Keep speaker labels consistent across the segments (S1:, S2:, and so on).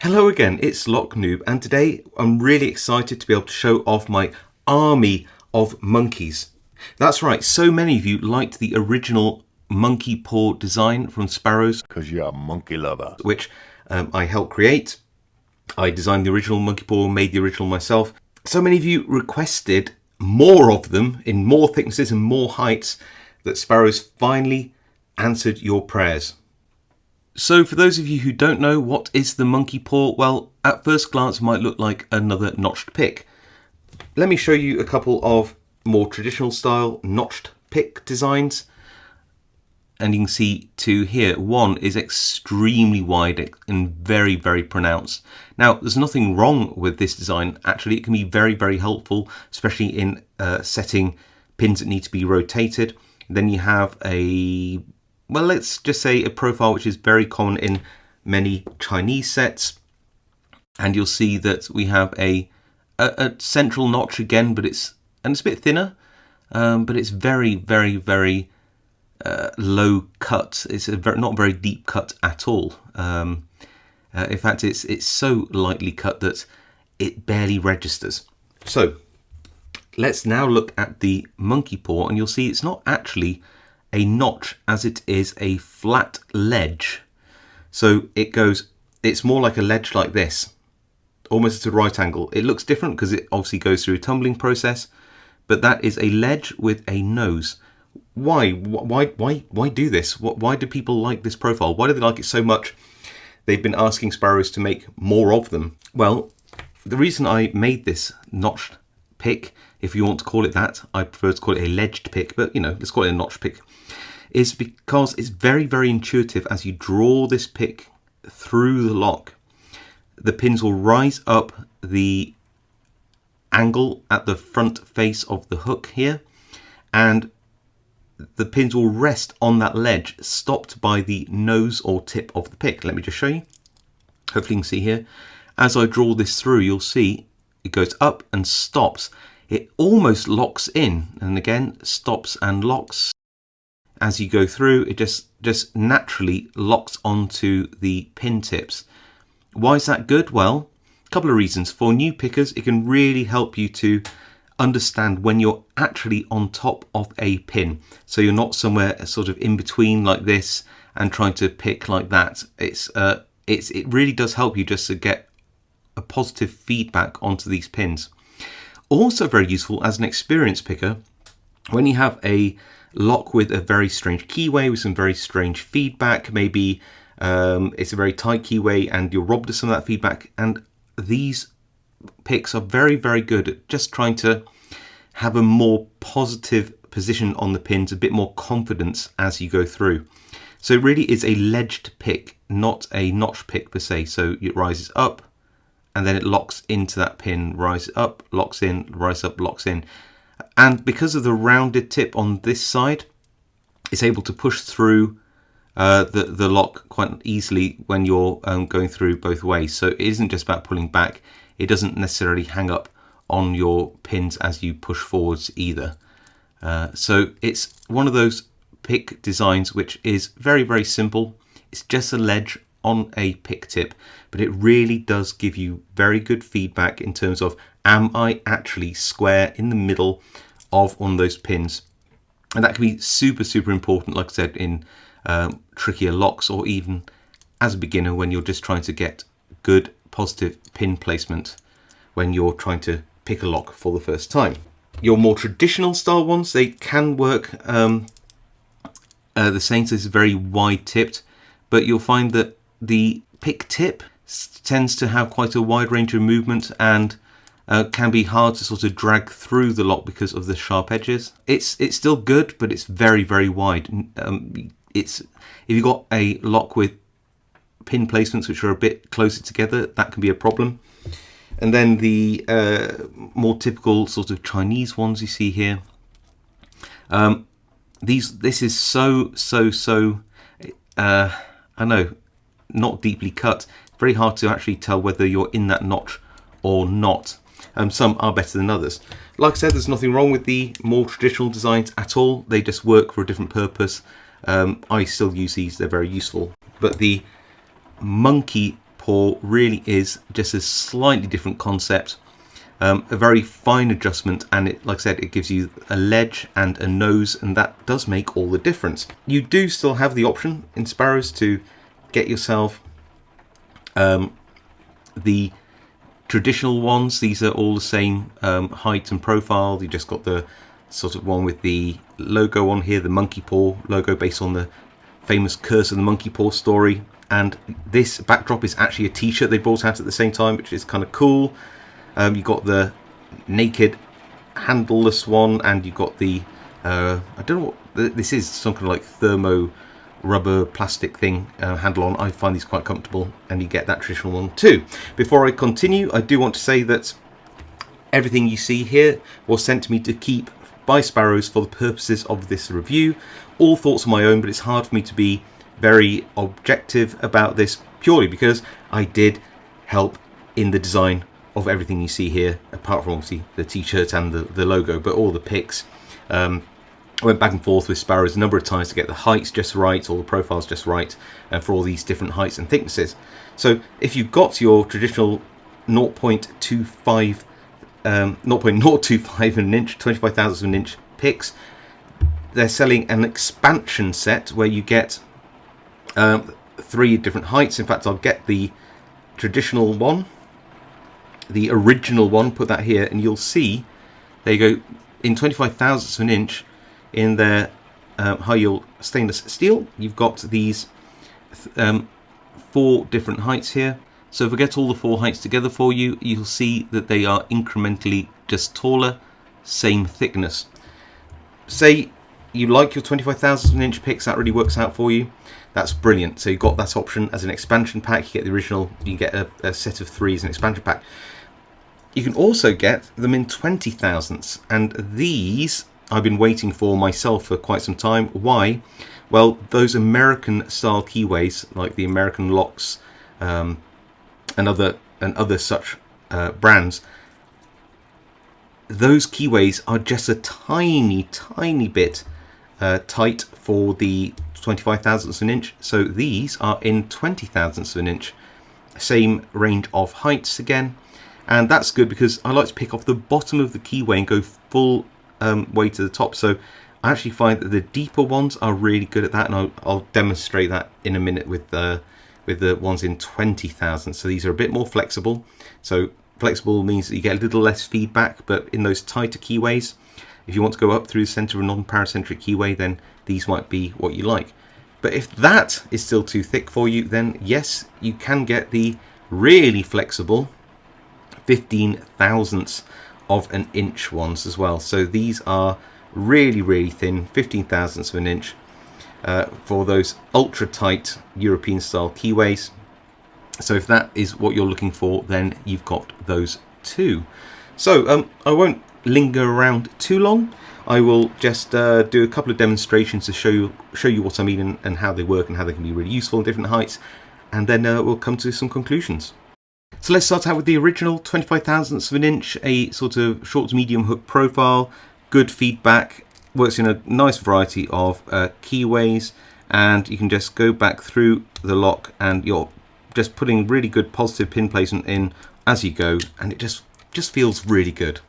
S1: Hello again, it's Noob, and today I'm really excited to be able to show off my army of monkeys. That's right, so many of you liked the original Monkey Paw design from Sparrows.
S2: Because you're a monkey lover.
S1: Which I helped create. I designed the original Monkey Paw, made the original myself. So many of you requested more of them in more thicknesses and more heights that Sparrows finally answered your prayers. So for those of you who don't know, what is the Monkey Paw? Well, at first glance it might look like another notched pick. Let me show you a couple of more traditional style notched pick designs. And you can see two here. One is extremely wide and very, very pronounced. Now, there's nothing wrong with this design. Actually, it can be very, very helpful, especially in setting pins that need to be rotated. Then you have a, well, let's just say a profile which is very common in many Chinese sets. And you'll see that we have a central notch again, but it's a bit thinner, but it's very, very, very low cut. It's not very deep cut at all. In fact, it's so lightly cut that it barely registers. So let's now look at the Monkey Paw, and you'll see it's not actually a notch as it is a flat ledge. So it's more like a ledge like this, almost at a right angle. It looks different because it obviously goes through a tumbling process, but that is a ledge with a nose. Why do this? Why do people like this profile? Why do they like it so much? They've been asking Sparrows to make more of them. Well, the reason I made this notched pick, if you want to call it that, I prefer to call it a ledged pick, but you know, let's call it a notched pick, is because it's very, very intuitive. As you draw this pick through the lock, the pins will rise up the angle at the front face of the hook here, and the pins will rest on that ledge, stopped by the nose or tip of the pick. Let me just show you. Hopefully you can see here. As I draw this through, you'll see it goes up and stops. It almost locks in, and again stops and locks. As you go through, it just naturally locks onto the pin tips. Why is that good? Well, a couple of reasons. For new pickers, it can really help you to understand when you're actually on top of a pin, so you're not somewhere sort of in between like this and trying to pick like that. It really does help you just to get a positive feedback onto these pins. Also very useful as an experienced picker when you have a lock with a very strange keyway with some very strange feedback. Maybe it's a very tight keyway and you're robbed of some of that feedback, and these picks are very, very good at just trying to have a more positive position on the pins, a bit more confidence as you go through. So it really is a ledged pick, not a notch pick per se. So it rises up and then it locks into that pin, rises up, locks in, rises up, locks in. And because of the rounded tip on this side, it's able to push through the lock quite easily when you're going through both ways. So it isn't just about pulling back. It doesn't necessarily hang up on your pins as you push forwards either. So it's one of those pick designs which is very, very simple. It's just a ledge on a pick tip, but it really does give you very good feedback in terms of, am I actually square in the middle of one of those pins? And that can be super, super important, like I said, in trickier locks, or even as a beginner when you're just trying to get good positive pin placement when you're trying to pick a lock for the first time. Your more traditional style ones, they can work the same. So this is very wide tipped, but you'll find that the pick tip tends to have quite a wide range of movement and can be hard to sort of drag through the lock because of the sharp edges. It's still good, but it's very, very wide. If you've got a lock with pin placements which are a bit closer together, that can be a problem. And then the more typical sort of Chinese ones you see here, this is so I know, not deeply cut. Very hard to actually tell whether you're in that notch or not. Some are better than others. Like I said, there's nothing wrong with the more traditional designs at all. They just work for a different purpose. I still use these, they're very useful. But the Monkey Paw really is just a slightly different concept, a very fine adjustment, and it, like I said, it gives you a ledge and a nose, and that does make all the difference. You do still have the option in Sparrows to get yourself the traditional ones. These are all the same height and profile. You just got the sort of one with the logo on here, the Monkey Paw logo, based on the famous Curse of the Monkey Paw story. And this backdrop is actually a t-shirt they brought out at the same time, which is kind of cool. You got the naked handleless one, and you got the I don't know what this is, some kind of like thermo rubber plastic thing handle on. I find these quite comfortable, and you get that traditional one too. Before I continue, I do want to say that everything you see here was sent to me to keep by Sparrows for the purposes of this review. All thoughts are my own, but it's hard for me to be very objective about this, purely because I did help in the design of everything you see here, apart from obviously the t-shirt and the logo, but all the pics. I went back and forth with Sparrows a number of times to get the heights just right, all the profiles just right, and for all these different heights and thicknesses. So if you've got your traditional 0.25 0.025 an inch, 25 thousandths of an inch picks, they're selling an expansion set where you get 3 different heights. In fact, I'll get the traditional one, the original one, put that here, and you'll see, there you go, in 25 thousandths of an inch in their high yield stainless steel, you've got these 4 different heights here. So if I get all the 4 heights together for you, you'll see that they are incrementally just taller, same thickness. Say you like your 25 thousandths of an inch picks, that really works out for you. That's brilliant. So you've got that option as an expansion pack. You get the original, you get a set of 3 as an expansion pack. You can also get them in 20 thousandths, and these I've been waiting for myself for quite some time. Why? Well, those American style keyways, like the American locks, and other such brands, those keyways are just a tiny bit tight for the 25 thousandths of an inch. So these are in 20 thousandths of an inch, same range of heights again, and that's good because I like to pick off the bottom of the keyway and go full way to the top. So I actually find that the deeper ones are really good at that, and I'll demonstrate that in a minute with the ones in 20 thousandths. So these are a bit more flexible. So flexible means that you get a little less feedback, but in those tighter keyways, if you want to go up through the center of a non-paracentric keyway, then these might be what you like. But if that is still too thick for you, then yes, you can get the really flexible 15 thousandths of an inch ones as well. So these are really thin, 15 thousandths of an inch, for those ultra tight European style keyways. So if that is what you're looking for, then you've got those too. So I won't linger around too long. I will just do a couple of demonstrations to show you what I mean and how they work and how they can be really useful in different heights, and then we'll come to some conclusions. So let's start out with the original 25 thousandths of an inch, a sort of short to medium hook profile, good feedback, works in a nice variety of keyways, and you can just go back through the lock and you're just putting really good positive pin placement in as you go, and it just feels really good.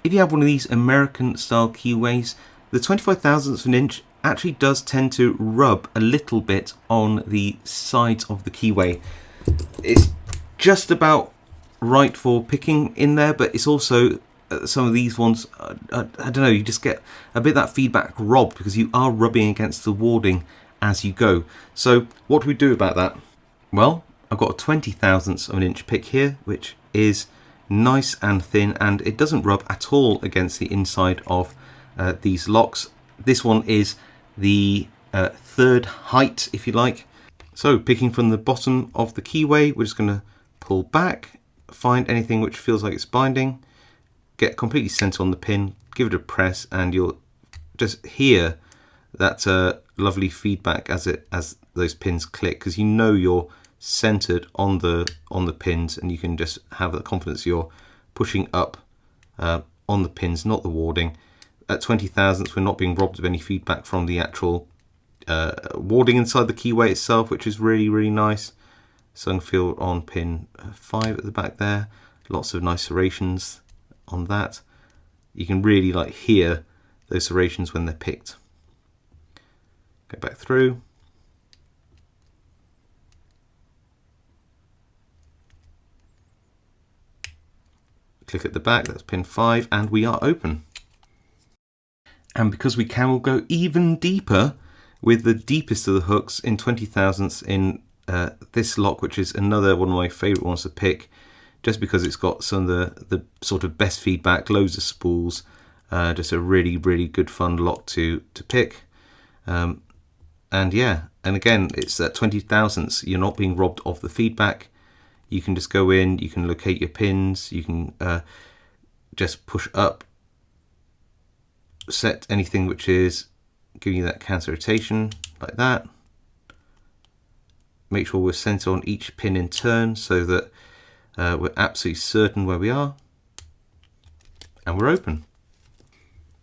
S1: If you have one of these American style keyways, the 25 thousandths of an inch actually does tend to rub a little bit on the sides of the keyway. It's just about right for picking in there, but it's also some of these ones, I don't know, you just get a bit of that feedback robbed because you are rubbing against the warding as you go. So what do we do about that? Well, I've got a 20 thousandths of an inch pick here, which is nice and thin, and it doesn't rub at all against the inside of these locks. This one is the 3rd height, if you like. So picking from the bottom of the keyway, we're just going to pull back, find anything which feels like it's binding, get completely centered on the pin, give it a press, and you'll just hear that lovely feedback as those pins click, because you know you're centered on the pins, and you can just have the confidence you're pushing up on the pins, not the warding. At 20 thousandths, we're not being robbed of any feedback from the actual warding inside the keyway itself, which is really nice. Sunfield on pin 5 at the back there. Lots of nice serrations on that. You can really like hear those serrations when they're picked. Go back through. Click at the back, that's pin 5, and we are open. And because we can, we'll go even deeper with the deepest of the hooks in 20 thousandths in this lock, which is another one of my favourite ones to pick, just because it's got some of the sort of best feedback, loads of spools, just a really, really good fun lock to pick. And yeah, and again, it's at 20 thousandths, you're not being robbed of the feedback. You can just go in, you can locate your pins, you can just push up, set anything which is giving you that counter rotation like that. Make sure we're centered on each pin in turn so that we're absolutely certain where we are. And we're open.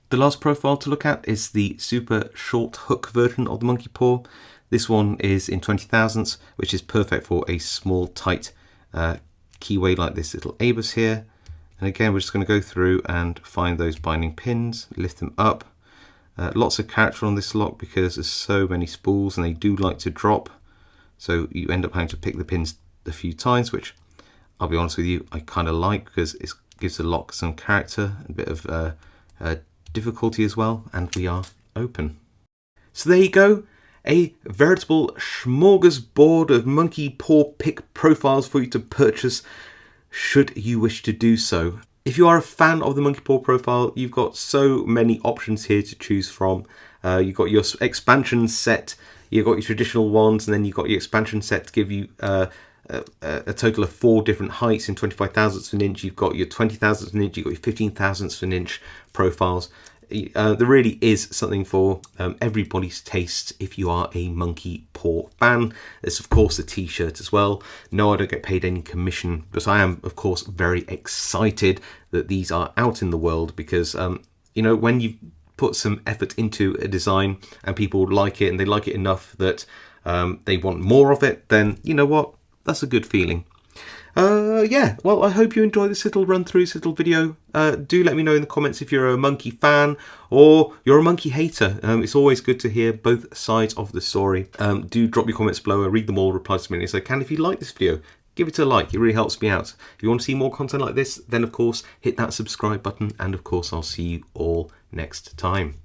S1: The last profile to look at is the super short hook version of the Monkey Paw. This one is in 20 thousandths, which is perfect for a small, tight keyway like this little ABUS here. And again, we're just going to go through and find those binding pins, lift them up. Lots of character on this lock because there's so many spools and they do like to drop. So you end up having to pick the pins a few times, which I'll be honest with you, I kind of like because it gives the lock some character, a bit of difficulty as well. And we are open. So there you go. A veritable smorgasbord of Monkey Paw pick profiles for you to purchase should you wish to do so. If you are a fan of the Monkey Paw profile, you've got so many options here to choose from. You've got your expansion set, you've got your traditional ones, and then you've got your expansion set to give you a total of 4 different heights in 25 thousandths of an inch. You've got your 20 thousandths of an inch, you've got your 15 thousandths of an inch profiles. There really is something for everybody's taste if you are a Monkey Paw fan. There's of course a t-shirt as well. No, I don't get paid any commission, but I am of course very excited that these are out in the world because you know, when you put some effort into a design and people like it and they like it enough that they want more of it, then you know what, that's a good feeling. Yeah, well, I hope you enjoyed this little run through, this little video. Do let me know in the comments if you're a monkey fan or you're a monkey hater. It's always good to hear both sides of the story. Do drop your comments below. I read them all, reply to as many as I can. If you like this video, give it a like. It really helps me out. If you want to see more content like this, then of course, hit that subscribe button. And of course, I'll see you all next time.